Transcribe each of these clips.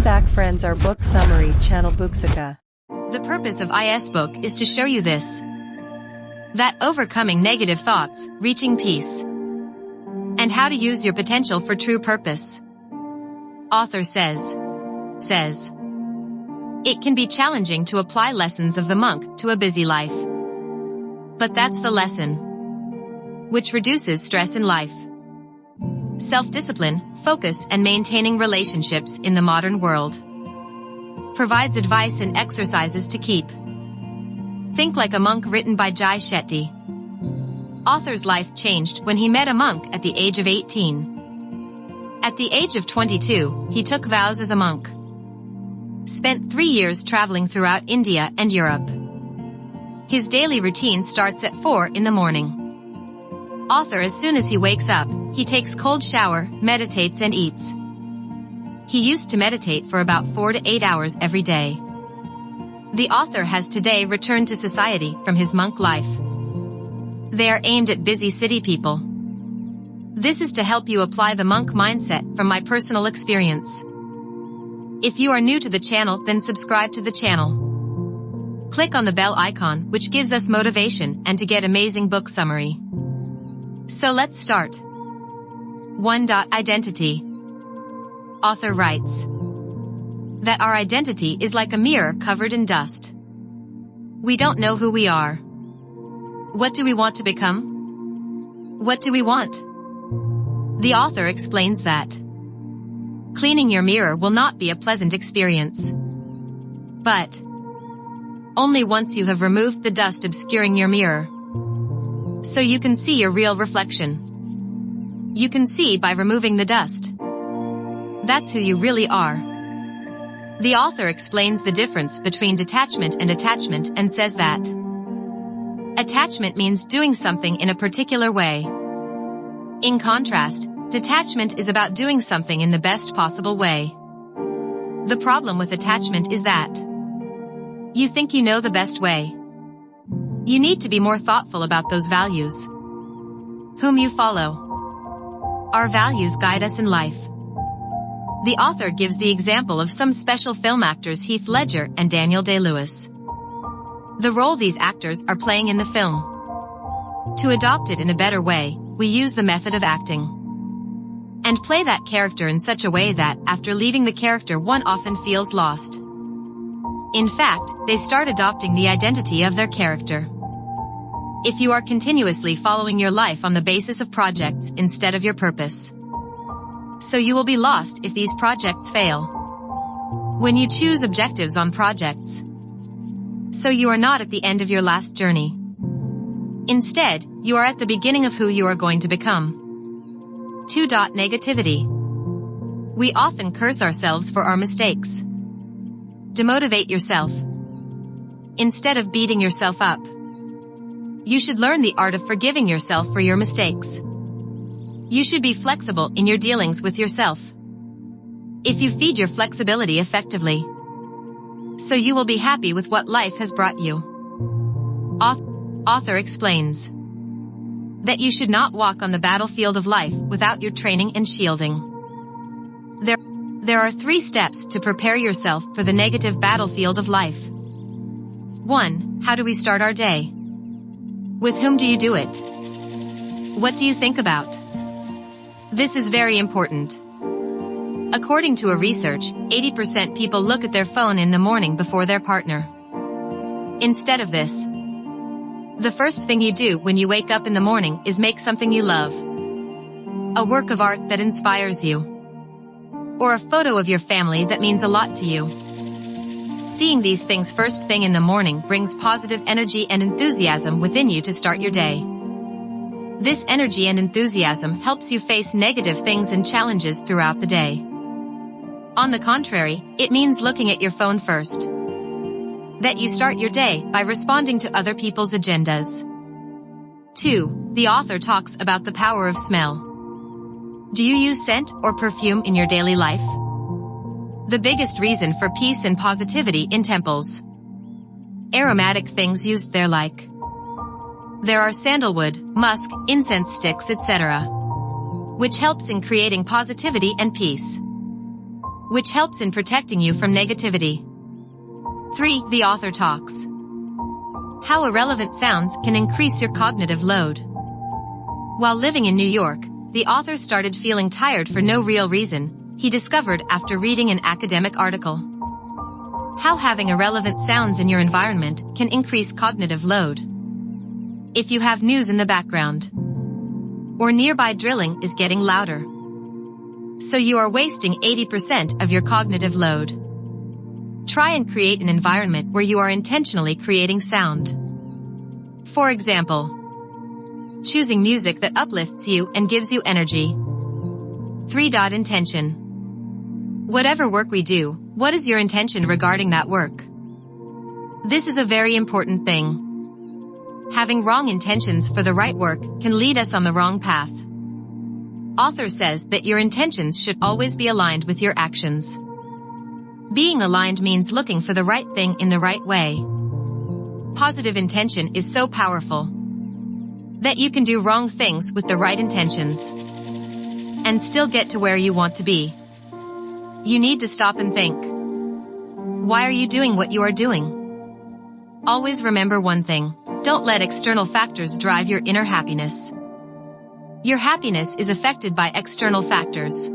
Welcome back friends, our book summary channel Booksica. The purpose of IS book is to show you this. That overcoming negative thoughts, reaching peace. And how to use your potential for true purpose. Author says, it can be challenging to apply lessons of the monk to a busy life. But that's the lesson, which reduces stress in life. Self-discipline, focus and maintaining relationships in the modern world. Provides advice and exercises to keep. Think Like a Monk, written by Shetty. Author's life changed when he met a monk at the age of 18. At the age of 22, he took vows as a monk. Spent 3 years traveling throughout India and Europe. His daily routine starts at 4 in the morning. Author, as soon as he wakes up, he takes cold shower, meditates and eats. He used to meditate for about 4 to 8 hours every day. The author has today returned to society from his monk life. They are aimed at busy city people. This is to help you apply the monk mindset from my personal experience. If you are new to the channel, then subscribe to the channel. Click on the bell icon, which gives us motivation and to get amazing book summary. So let's start. 1. Identity. Author writes that our identity is like a mirror covered in dust. We don't know who we are. What do we want to become? What do we want? The author explains that cleaning your mirror will not be a pleasant experience. But only once you have removed the dust obscuring your mirror, so you can see your real reflection. You can see by removing the dust. That's who you really are. The author explains the difference between detachment and attachment and says that attachment means doing something in a particular way. In contrast, detachment is about doing something in the best possible way. The problem with attachment is that you think you know the best way. You need to be more thoughtful about those values. Whom you follow. Our values guide us in life. The author gives the example of some special film actors, Heath Ledger and Daniel Day-Lewis. The role these actors are playing in the film. To adopt it in a better way, we use the method of acting. And play that character in such a way that, after leaving the character, one often feels lost. In fact, they start adopting the identity of their character. If you are continuously following your life on the basis of projects instead of your purpose, so you will be lost if these projects fail. When you choose objectives on projects, so you are not at the end of your last journey. Instead, you are at the beginning of who you are going to become. 2. Negativity. We often curse ourselves for our mistakes. Demotivate yourself. Instead of beating yourself up, you should learn the art of forgiving yourself for your mistakes. You should be flexible in your dealings with yourself. If you feed your flexibility effectively, so you will be happy with what life has brought you. Author explains that you should not walk on the battlefield of life without your training and shielding. There are 3 steps to prepare yourself for the negative battlefield of life. 1. How do we start our day? With whom do you do it? What do you think about? This is very important. According to a research, 80% people look at their phone in the morning before their partner. Instead of this, the first thing you do when you wake up in the morning is make something you love. A work of art that inspires you. Or a photo of your family that means a lot to you. Seeing these things first thing in the morning brings positive energy and enthusiasm within you to start your day. This energy and enthusiasm helps you face negative things and challenges throughout the day. On the contrary, it means looking at your phone first. That you start your day by responding to other people's agendas. 2. The author talks about the power of smell. Do you use scent or perfume in your daily life? The biggest reason for peace and positivity in temples. Aromatic things used there like there are sandalwood, musk, incense sticks, etc., which helps in creating positivity and peace. which helps in protecting you from negativity. 3. The author talks. How irrelevant sounds can increase your cognitive load. While living in New York, the author started feeling tired for no real reason, he discovered after reading an academic article. How having irrelevant sounds in your environment can increase cognitive load. If you have news in the background, or nearby drilling is getting louder, so you are wasting 80% of your cognitive load. Try and create an environment where you are intentionally creating sound. For example, choosing music that uplifts you and gives you energy. 3. Intention. Whatever work we do, what is your intention regarding that work? This is a very important thing. Having wrong intentions for the right work can lead us on the wrong path. Author says that your intentions should always be aligned with your actions. Being aligned means looking for the right thing in the right way. Positive intention is so powerful that you can do wrong things with the right intentions and still get to where you want to be. You need to stop and think. Why are you doing what you are doing? Always remember one thing. Don't let external factors drive your inner happiness. Your happiness is affected by external factors.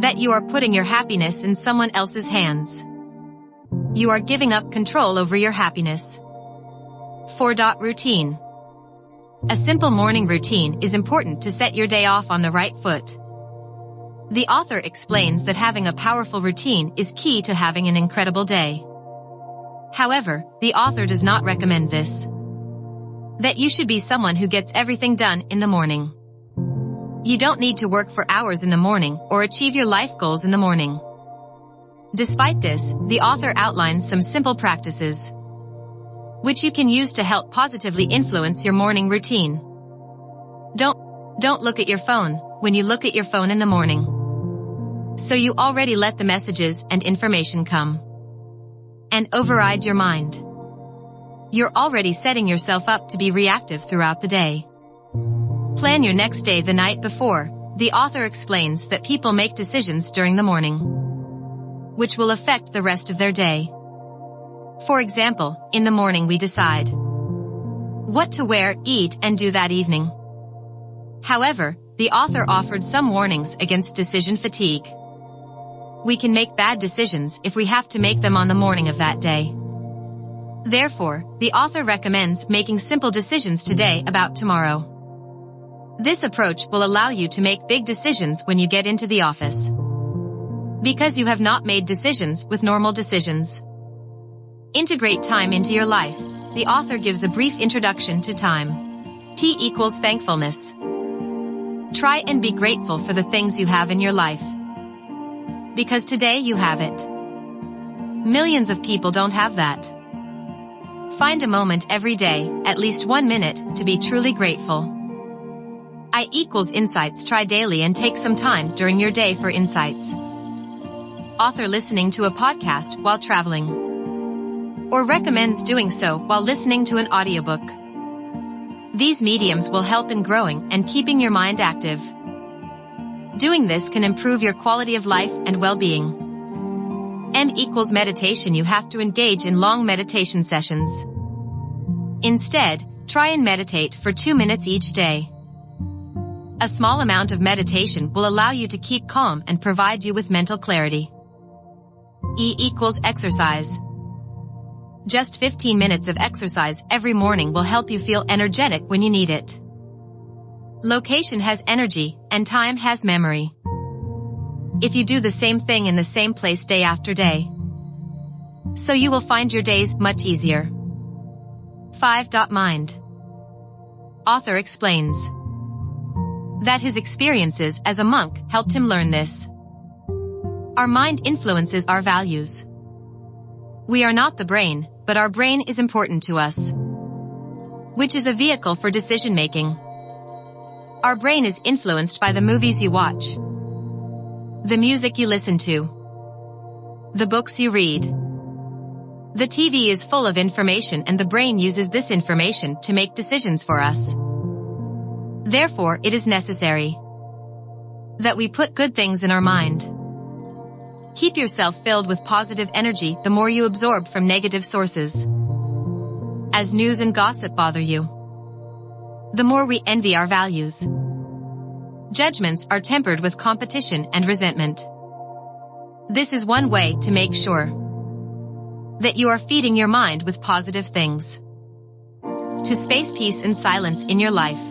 That you are putting your happiness in someone else's hands. You are giving up control over your happiness. 4. Routine. A simple morning routine is important to set your day off on the right foot. The author explains that having a powerful routine is key to having an incredible day. However, the author does not recommend this. That you should be someone who gets everything done in the morning. You don't need to work for hours in the morning or achieve your life goals in the morning. Despite this, the author outlines some simple practices which you can use to help positively influence your morning routine. Don't look at your phone when you look at your phone in the morning. So you already let the messages and information come and override your mind. You're already setting yourself up to be reactive throughout the day. Plan your next day the night before. The author explains that people make decisions during the morning, which will affect the rest of their day. For example, in the morning we decide what to wear, eat, and do that evening. However, the author offered some warnings against decision fatigue. We can make bad decisions if we have to make them on the morning of that day. Therefore, the author recommends making simple decisions today about tomorrow. This approach will allow you to make big decisions when you get into the office, because you have not made decisions with normal decisions. Integrate time into your life. The author gives a brief introduction to time. T = thankfulness. Try and be grateful for the things you have in your life, because today you have it. Millions of people don't have that. Find a moment every day, at least 1 minute, to be truly grateful. I = insights. Try daily and take some time during your day for insights. Author listening to a podcast while traveling, or recommends doing so while listening to an audiobook. These mediums will help in growing and keeping your mind active. Doing this can improve your quality of life and well-being. M = meditation. You have to engage in long meditation sessions. Instead, try and meditate for 2 minutes each day. A small amount of meditation will allow you to keep calm and provide you with mental clarity. E = exercise. Just 15 minutes of exercise every morning will help you feel energetic when you need it. Location has energy, and time has memory. If you do the same thing in the same place day after day, so you will find your days much easier. 5. Mind. Author explains that his experiences as a monk helped him learn this. Our mind influences our values. We are not the brain, but our brain is important to us, which is a vehicle for decision-making. Our brain is influenced by the movies you watch, the music you listen to, the books you read. The TV is full of information and the brain uses this information to make decisions for us. Therefore, it is necessary that we put good things in our mind. Keep yourself filled with positive energy the more you absorb from negative sources. As news and gossip bother you, the more we envy our values. Judgments are tempered with competition and resentment. This is one way to make sure that you are feeding your mind with positive things. To space peace and silence in your life.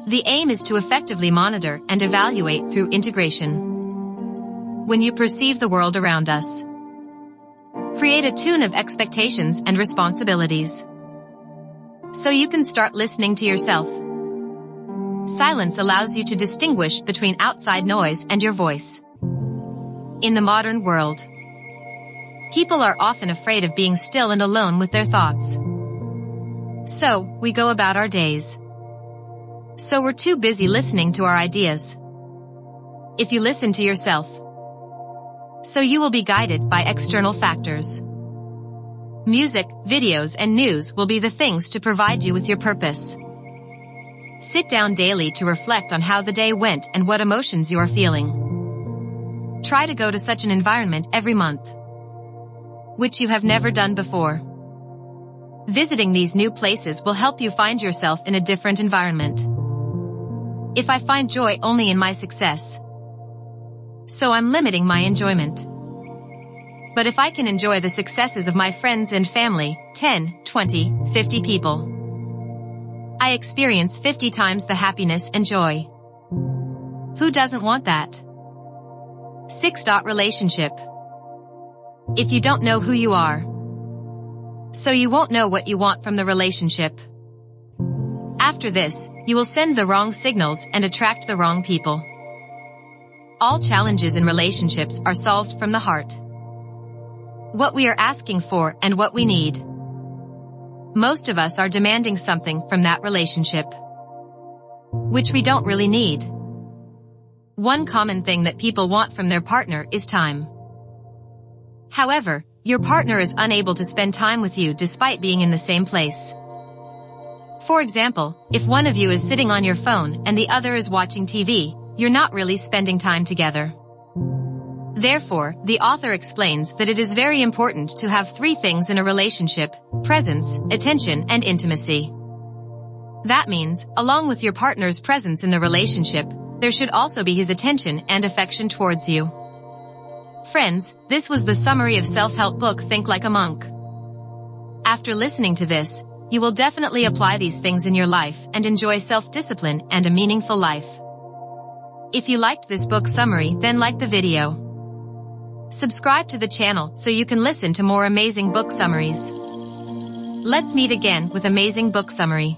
The aim is to effectively monitor and evaluate through integration. When you perceive the world around us, create a tune of expectations and responsibilities, so you can start listening to yourself. Silence allows you to distinguish between outside noise and your voice. In the modern world, people are often afraid of being still and alone with their thoughts. So, we go about our days. So we're too busy listening to our ideas. If you listen to yourself, so you will be guided by external factors. Music, videos, and news will be the things to provide you with your purpose. Sit down daily to reflect on how the day went and what emotions you are feeling. Try to go to such an environment every month, which you have never done before. Visiting these new places will help you find yourself in a different environment. If I find joy only in my success, so I'm limiting my enjoyment. But if I can enjoy the successes of my friends and family, 10, 20, 50 people, I experience 50 times the happiness and joy. Who doesn't want that? 6. Relationship. If you don't know who you are, so you won't know what you want from the relationship. After this, you will send the wrong signals and attract the wrong people. All challenges in relationships are solved from the heart. What we are asking for and what we need. Most of us are demanding something from that relationship, which we don't really need. One common thing that people want from their partner is time. However, your partner is unable to spend time with you despite being in the same place. For example, if one of you is sitting on your phone and the other is watching TV, you're not really spending time together. Therefore, the author explains that it is very important to have 3 things in a relationship: presence, attention, and intimacy. That means, along with your partner's presence in the relationship, there should also be his attention and affection towards you. Friends, this was the summary of self-help book Think Like a Monk. After listening to this, you will definitely apply these things in your life and enjoy self-discipline and a meaningful life. If you liked this book summary, then like the video. Subscribe to the channel so you can listen to more amazing book summaries. Let's meet again with amazing book summary.